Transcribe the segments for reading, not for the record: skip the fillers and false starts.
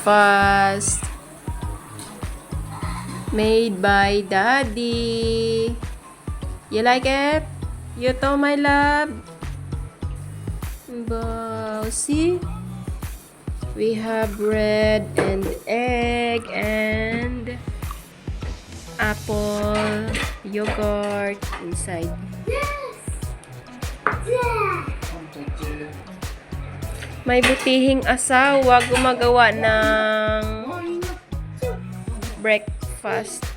breakfast made by Daddy. You like it? You too, my love? Wow, see? We have bread and egg and apple, yogurt inside. May butihing asawa gumagawa ng breakfast.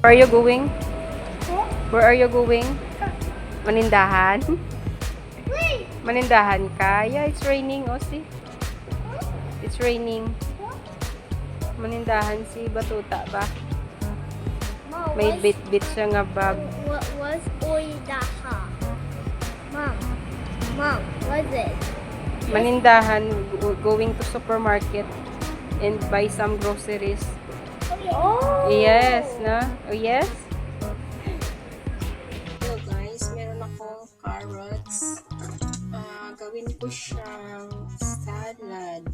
Where are you going? Where are you going? Manindahan? Manindahan ka? Yeah, it's raining. Oh, see? It's raining. Manindahan si Batuta ba? May bit-bit siya nga bag. What was oidaha? Mom, what's it? Manindahan, going to supermarket and buy some groceries. Oh! Yes, na? Oh, yes? Hello guys, meron akong carrots. Gawin ko siyang salad.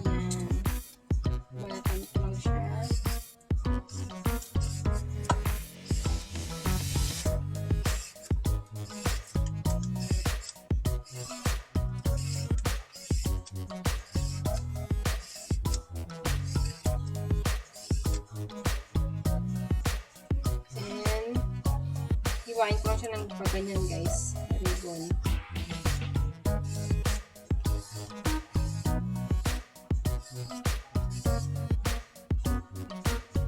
Yan. Balatan ko lang siya. Iwain ko lang siya ng paganyan guys. Ribbon.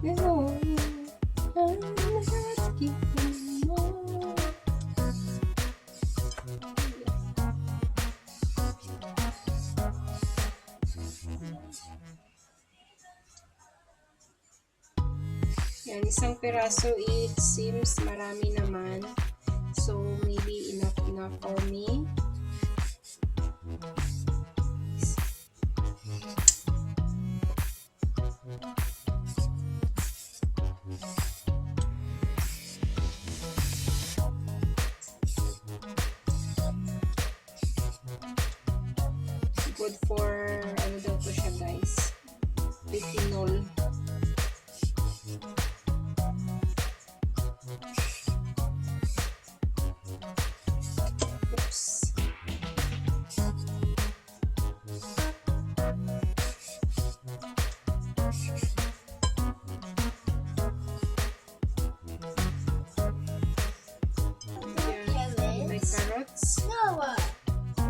Hello. Yan, isang piraso, it seems marami naman. So, maybe enough for me. Good for, ano daw to siya guys? Retinol.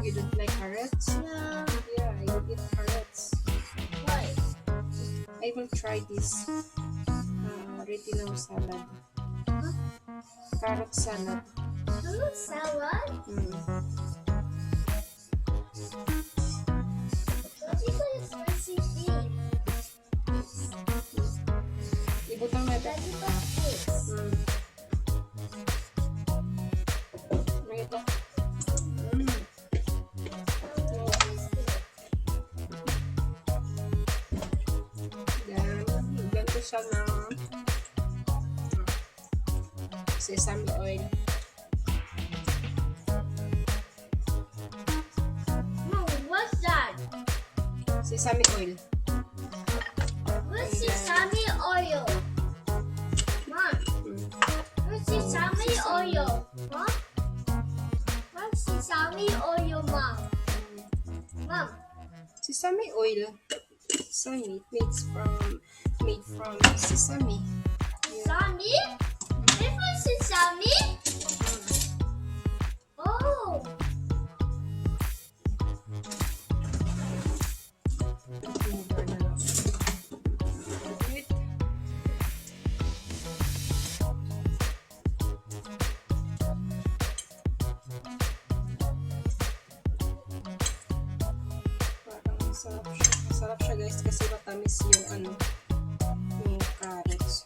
You don't like carrots? No. Yeah, you eat carrots. Why? I will try this retinol salad. Huh? Carrot salad. Fruit salad? Mm. What is this spicy thing? Ibutang na ito. Vegetable this. Mm. May ito. Mm. Yan. Lagyan ko siya ng sesame oil. Mom, what's that? Sesame oil. What's sesame oil? Mom, Mm. what's sesame oil? What? What's sesame oil, Mom? Mom, Sesame oil. Sesame made from sesame. sesame? Different sesame? Oh. Wait. Parang masarap siya. Masarap siya guys kasi matamis yung yung carrots.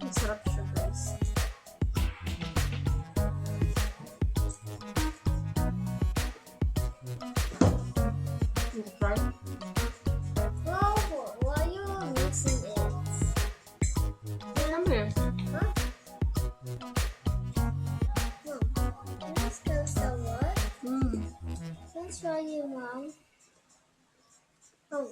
Masarap siya guys. You try? Well, why are you mixing it? Yummy. Huh? Mom, let's go salad. Mm. Let's try you, Mom. Oh.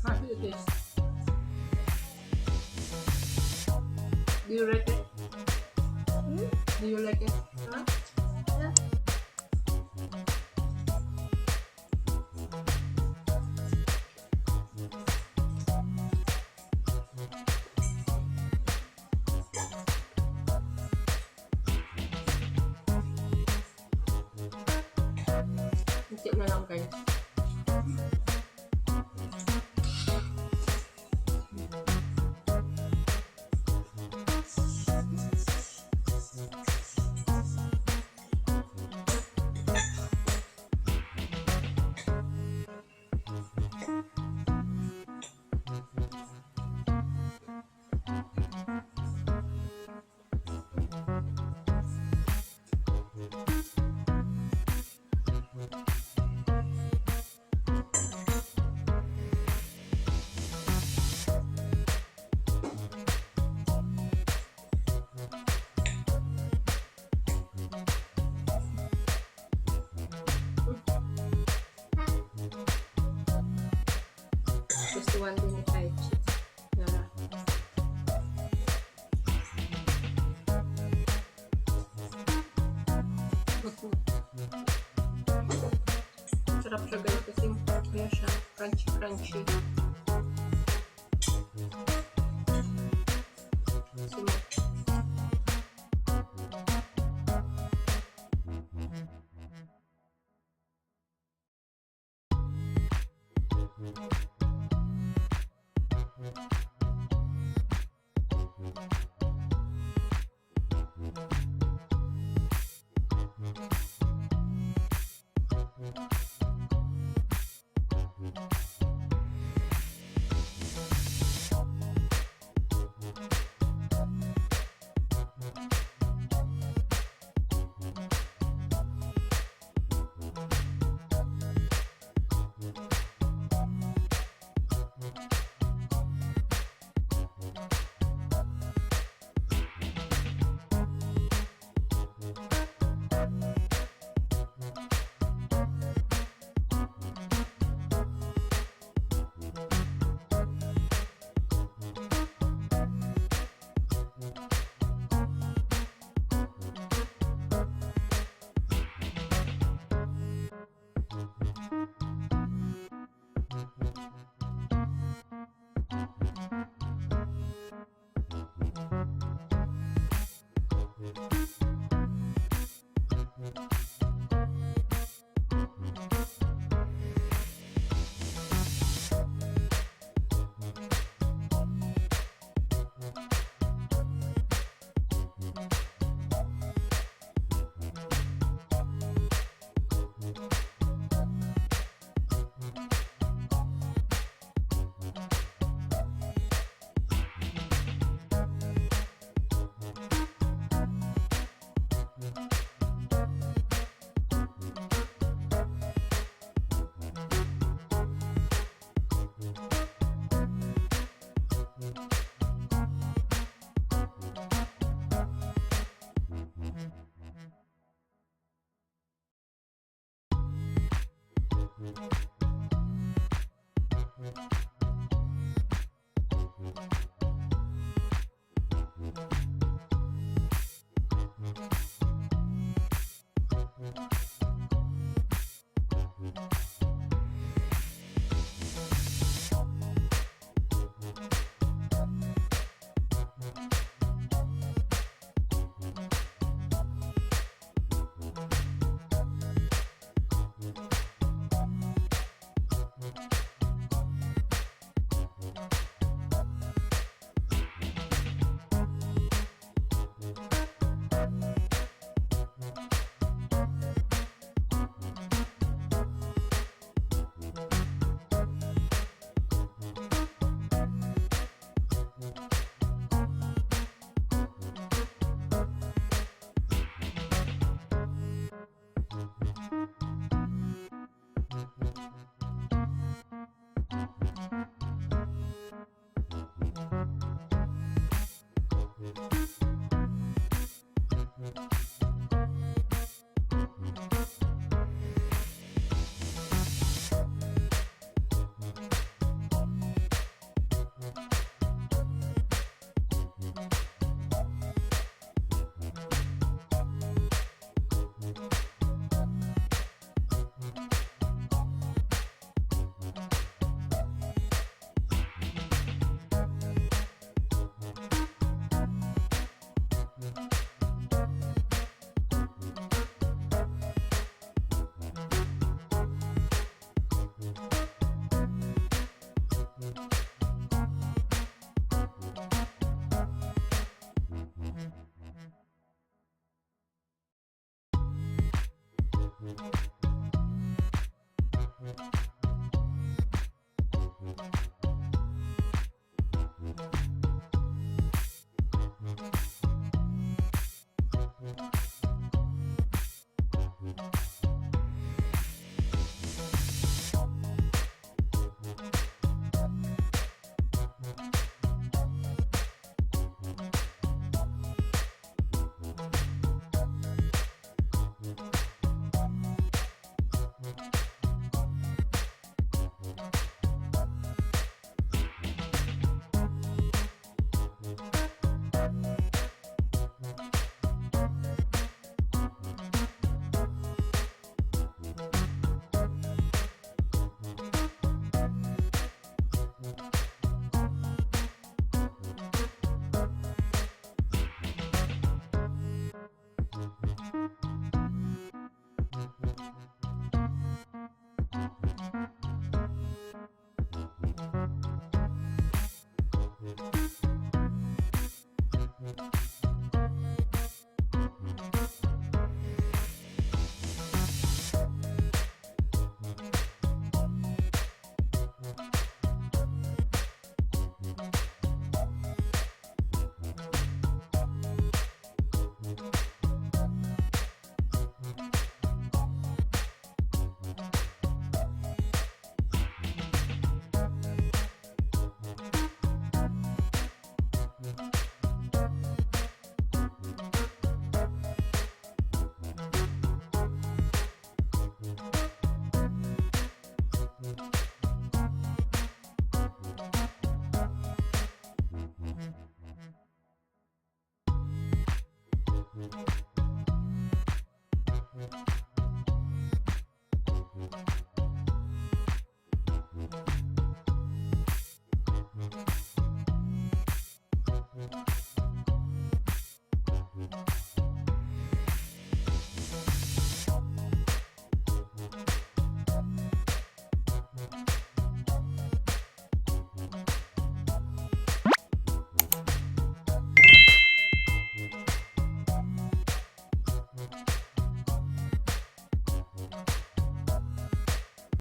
How do you taste? Do you like it? Hmm? Do you like it? Huh? Yeah. Hindi na lang guys. Gusto one din ni Kai Chi. Yeah. Sarap siya guys kasi kaya siya crunchy. Sumak.